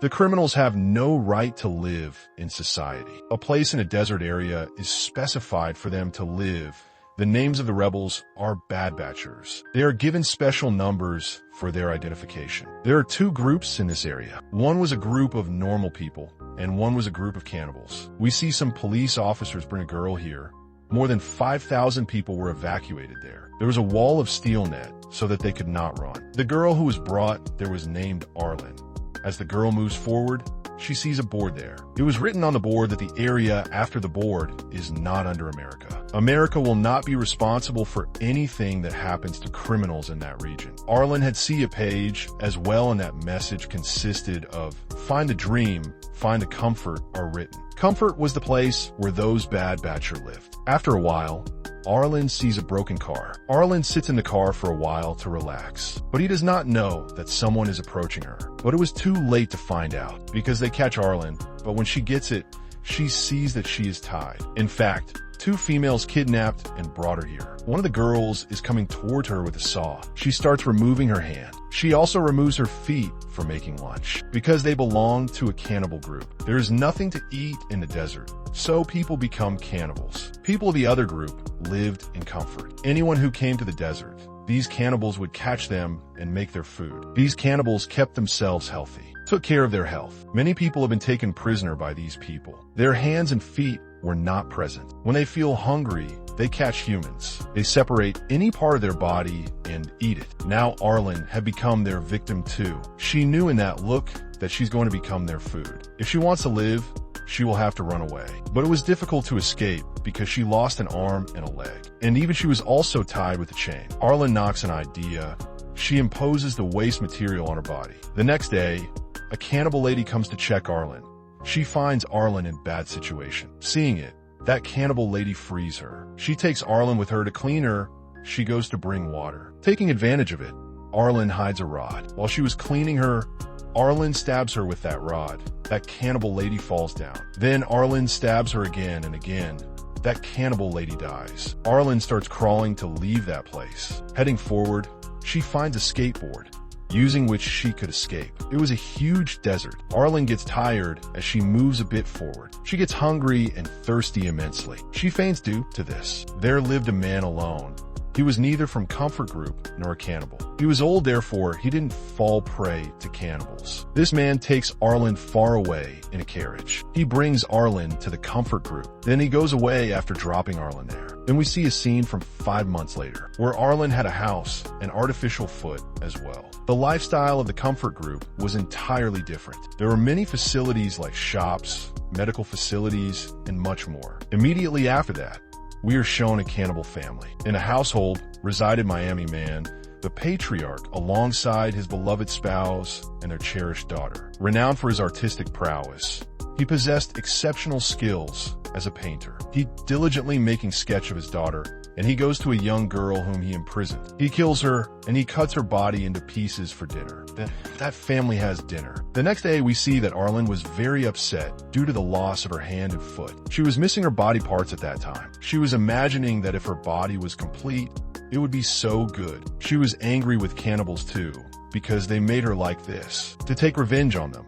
The criminals have no right to live in society. A place in a desert area is specified for them to live. The names of the rebels are Bad Batchers. They are given special numbers for their identification. There are two groups in this area. One was a group of normal people, and one was a group of cannibals. We see some police officers bring a girl here. More than 5,000 people were evacuated there. There was a wall of steel net so that they could not run. The girl who was brought there was named Arlen. As the girl moves forward, she sees a board there. It was written on the board that the area after the board is not under America. America will not be responsible for anything that happens to criminals in that region. Arlen had seen a page as well, and that message consisted of find the dream, find the comfort are written. Comfort was the place where those Bad Batcher lived. After a while, Arlen sees a broken car. Arlen sits in the car for a while to relax, but he does not know that someone is approaching her. But it was too late to find out because they catch Arlen, but when she gets it, she sees that she is tied. In fact, two females kidnapped and brought her here. One of the girls is coming toward her with a saw. She starts removing her hand. She also removes her feet for making lunch because they belong to a cannibal group. There is nothing to eat in the desert, so people become cannibals. People of the other group lived in comfort. Anyone who came to the desert, these cannibals would catch them and make their food. These cannibals kept themselves healthy, took care of their health. Many people have been taken prisoner by these people. Their hands and feet were not present. When they feel hungry, they catch humans. They separate any part of their body and eat it. Now Arlen had become their victim too. She knew in that look that she's going to become their food. If she wants to live, she will have to run away. But it was difficult to escape because she lost an arm and a leg. And even she was also tied with a chain. Arlen knocks an idea. She imposes the waste material on her body. The next day, a cannibal lady comes to check Arlen. She finds Arlen in bad situation. Seeing it, that cannibal lady frees her. She takes Arlen with her to clean her. She goes to bring water. Taking advantage of it, Arlen hides a rod. While she was cleaning her, Arlen stabs her with that rod. That cannibal lady falls down. Then Arlen stabs her again and again. That cannibal lady dies. Arlen starts crawling to leave that place. Heading forward, she finds a skateboard, using which she could escape. It was a huge desert. Arlen gets tired as she moves a bit forward. She gets hungry and thirsty immensely. She faints due to this. There lived a man alone. He was neither from comfort group nor a cannibal. He was old, therefore he didn't fall prey to cannibals. This man takes Arlen far away in a carriage. He brings Arlen to the comfort group. Then he goes away after dropping Arlen there. Then we see a scene from 5 months later, where Arlen had a house, an artificial foot as well. The lifestyle of the comfort group was entirely different. There were many facilities like shops, medical facilities, and much more. Immediately after that, we are shown a cannibal family. In a household resided Miami Man, the patriarch, alongside his beloved spouse and their cherished daughter. Renowned for his artistic prowess, he possessed exceptional skills as a painter. He diligently making sketch of his daughter, and he goes to a young girl whom he imprisoned. He kills her, and he cuts her body into pieces for dinner. Then that family has dinner. The next day, we see that Arlen was very upset due to the loss of her hand and foot. She was missing her body parts at that time. She was imagining that if her body was complete, it would be so good. She was angry with cannibals too, because they made her like this, to take revenge on them.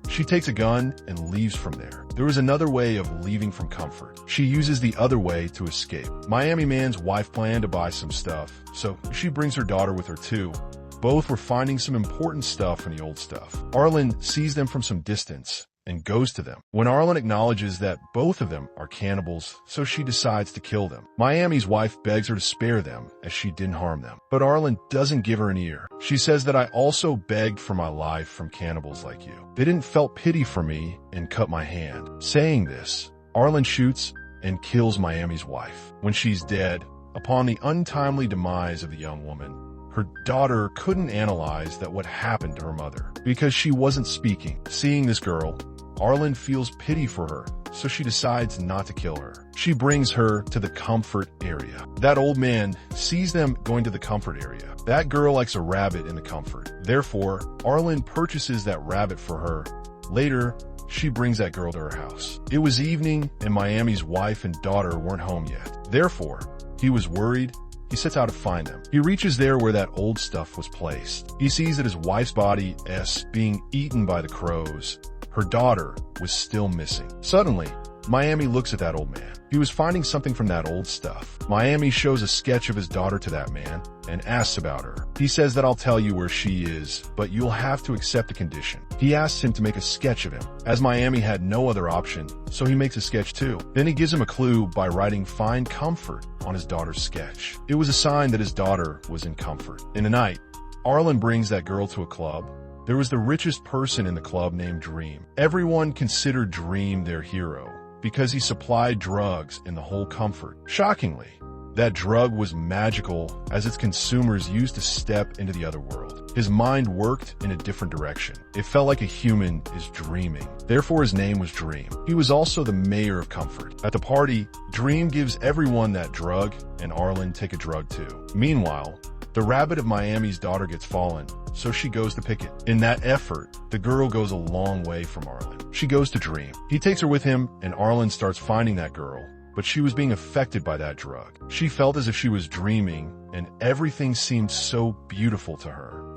She takes a gun and leaves from there. There was another way of leaving from comfort. She uses the other way to escape. Miami Man's wife planned to buy some stuff, so she brings her daughter with her too. Both were finding some important stuff in the old stuff. Arlen sees them from some distance and goes to them. When Arlen acknowledges that both of them are cannibals, so she decides to kill them. Miami's wife begs her to spare them as she didn't harm them. But Arlen doesn't give her an ear. She says that I also begged for my life from cannibals like you. They didn't felt pity for me and cut my hand. Saying this, Arlen shoots and kills Miami's wife. When she's dead, upon the untimely demise of the young woman, her daughter couldn't analyze that what happened to her mother because she wasn't speaking. Seeing this girl, Arlen feels pity for her, so she decides not to kill her. She brings her to the comfort area. That old man sees them going to the comfort area. That girl likes a rabbit in the comfort. Therefore, Arlen purchases that rabbit for her. Later, she brings that girl to her house. It was evening and Miami's wife and daughter weren't home yet. Therefore, he was worried. he sets out to find them. He reaches there where that old stuff was placed. He sees that his wife's body is being eaten by the crows. Her daughter was still missing. Suddenly, Miami looks at that old man. He was finding something from that old stuff. Miami shows a sketch of his daughter to that man and asks about her. He says that I'll tell you where she is, but you'll have to accept a condition. He asks him to make a sketch of him, as Miami had no other option, so he makes a sketch too. Then he gives him a clue by writing "Find comfort" on his daughter's sketch. It was a sign that his daughter was in comfort. In the night, Arlen brings that girl to a club. There was the richest person in the club named Dream. Everyone considered Dream their hero because he supplied drugs in the whole comfort. Shockingly, that drug was magical as its consumers used to step into the other world. His mind worked in a different direction. It felt like a human is dreaming. Therefore, his name was Dream. He was also the mayor of Comfort. At the party, Dream gives everyone that drug, and Arlen take a drug too. Meanwhile, the rabbit of Miami's daughter gets fallen, so she goes to pick it. In that effort, the girl goes a long way from Arlen. She goes to Dream. He takes her with him, and Arlen starts finding that girl, but she was being affected by that drug. She felt as if she was dreaming, and everything seemed so beautiful to her.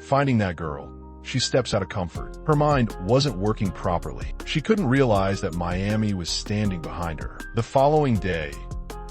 Finding that girl, she steps out of Comfort. Her mind wasn't working properly. She couldn't realize that Miami was standing behind her. The following day,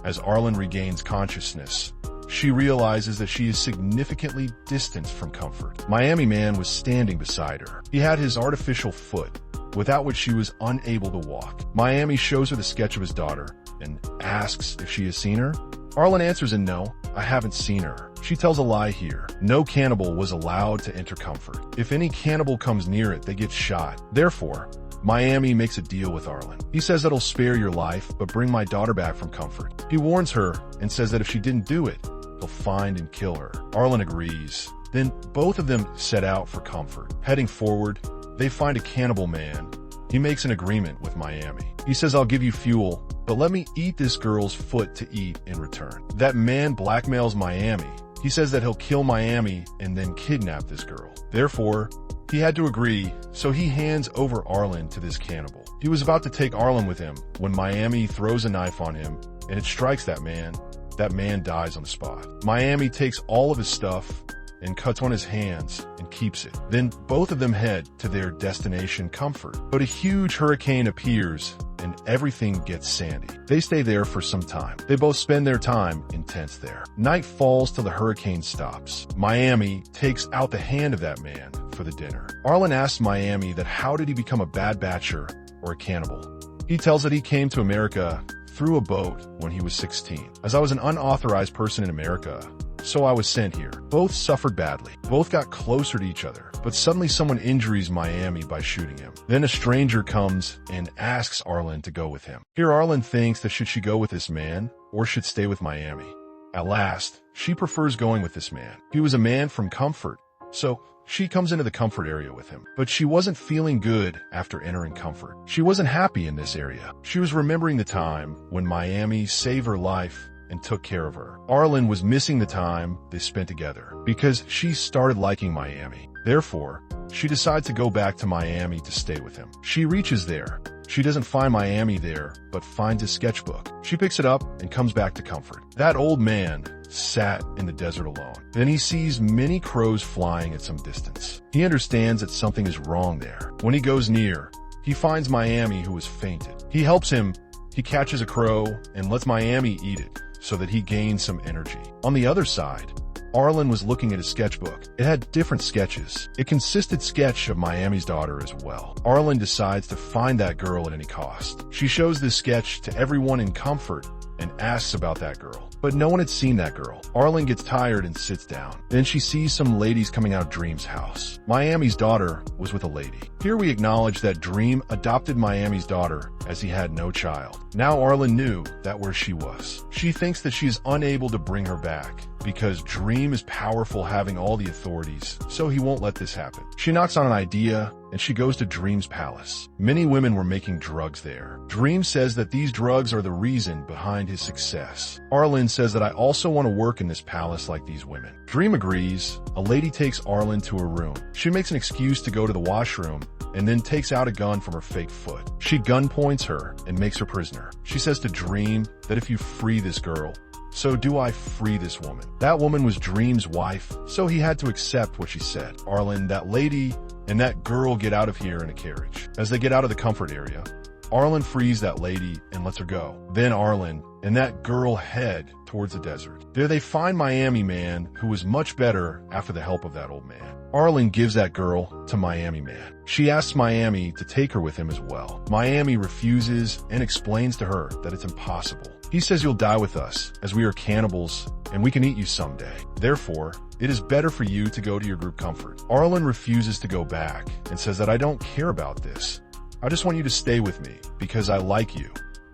as Arlen regains consciousness, she realizes that she is significantly distant from Comfort. Miami Man was standing beside her. He had his artificial foot, without which she was unable to walk. Miami shows her the sketch of his daughter and asks if she has seen her. Arlen answers in no, I haven't seen her. She tells a lie here. No cannibal was allowed to enter Comfort. If any cannibal comes near it, they get shot. Therefore, Miami makes a deal with Arlen. He says that he'll spare your life, but bring my daughter back from Comfort. He warns her and says that if she didn't do it, he'll find and kill her. Arlen agrees. Then both of them set out for Comfort. Heading forward, they find a cannibal man. He makes an agreement with Miami. He says, I'll give you fuel, but let me eat this girl's foot to eat in return. That man blackmails Miami. He says that he'll kill Miami and then kidnap this girl. Therefore, he had to agree, so he hands over Arlen to this cannibal. He was about to take Arlen with him when Miami throws a knife on him and it strikes that man. That man dies on the spot. Miami takes all of his stuff and cuts on his hands and keeps it. Then both of them head to their destination, Comfort. But a huge hurricane appears and everything gets sandy. They stay there for some time. They both spend their time in tents there. Night falls till the hurricane stops. Miami takes out the hand of that man for the dinner. Arlen asks Miami that how did he become a bad batcher or a cannibal. He tells that he came to America through a boat when he was 16. As I was an unauthorized person in America, so I was sent here. Both suffered badly. Both got closer to each other, but suddenly someone injures Miami by shooting him. Then a stranger comes and asks Arlen to go with him. Here Arlen thinks that should she go with this man or should stay with Miami. At last, she prefers going with this man. He was a man from Comfort, so she comes into the Comfort area with him. But she wasn't feeling good after entering Comfort. She wasn't happy in this area. She was remembering the time when Miami saved her life and took care of her. Arlen was missing the time they spent together because she started liking Miami. Therefore, she decides to go back to Miami to stay with him. She reaches there. She doesn't find Miami there, but finds his sketchbook. She picks it up and comes back to Comfort. That old man sat in the desert alone. Then he sees many crows flying at some distance. He understands that something is wrong there. When he goes near, he finds Miami who has fainted. He helps him. He catches a crow and lets Miami eat it so that he gains some energy. On the other side, Arlen was looking at his sketchbook. It had different sketches. It consisted sketch of Miami's daughter as well. Arlen decides to find that girl at any cost. She shows this sketch to everyone in Comfort and asks about that girl. But no one had seen that girl. Arlen gets tired and sits down. Then she sees some ladies coming out of Dream's house. Miami's daughter was with a lady. Here we acknowledge that Dream adopted Miami's daughter as he had no child. Now Arlen knew that where she was. She thinks that she is unable to bring her back because Dream is powerful, having all the authorities, so he won't let this happen. She knocks on an idea and she goes to Dream's palace. Many women were making drugs there. Dream says that these drugs are the reason behind his success. Arlen says that I also want to work in this palace like these women. Dream agrees. A lady takes Arlen to her room. She makes an excuse to go to the washroom and then takes out a gun from her fake foot. She gunpoints her and makes her prisoner. She says to Dream that if you free this girl, So do I free this woman? That woman was Dream's wife, so he had to accept what she said. Arlen, that lady, and that girl get out of here in a carriage. As they get out of the comfort area, Arlen frees that lady and lets her go. Then Arlen and that girl head towards the desert. There they find Miami Man, who was much better after the help of that old man. Arlen gives that girl to Miami Man. She asks Miami to take her with him as well. Miami refuses and explains to her that it's impossible. He says you'll die with us, as we are cannibals, and we can eat you someday. Therefore, it is better for you to go to your group comfort. Arlen refuses to go back and says that I don't care about this. I just want you to stay with me because I like you.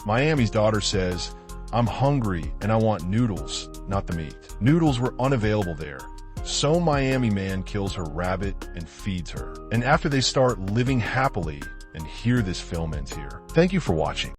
Miami's daughter says, I'm hungry and I want noodles, not the meat. Noodles were unavailable there. So Miami Man kills her rabbit and feeds her. And after they start living happily, and here this film ends here. Thank you for watching.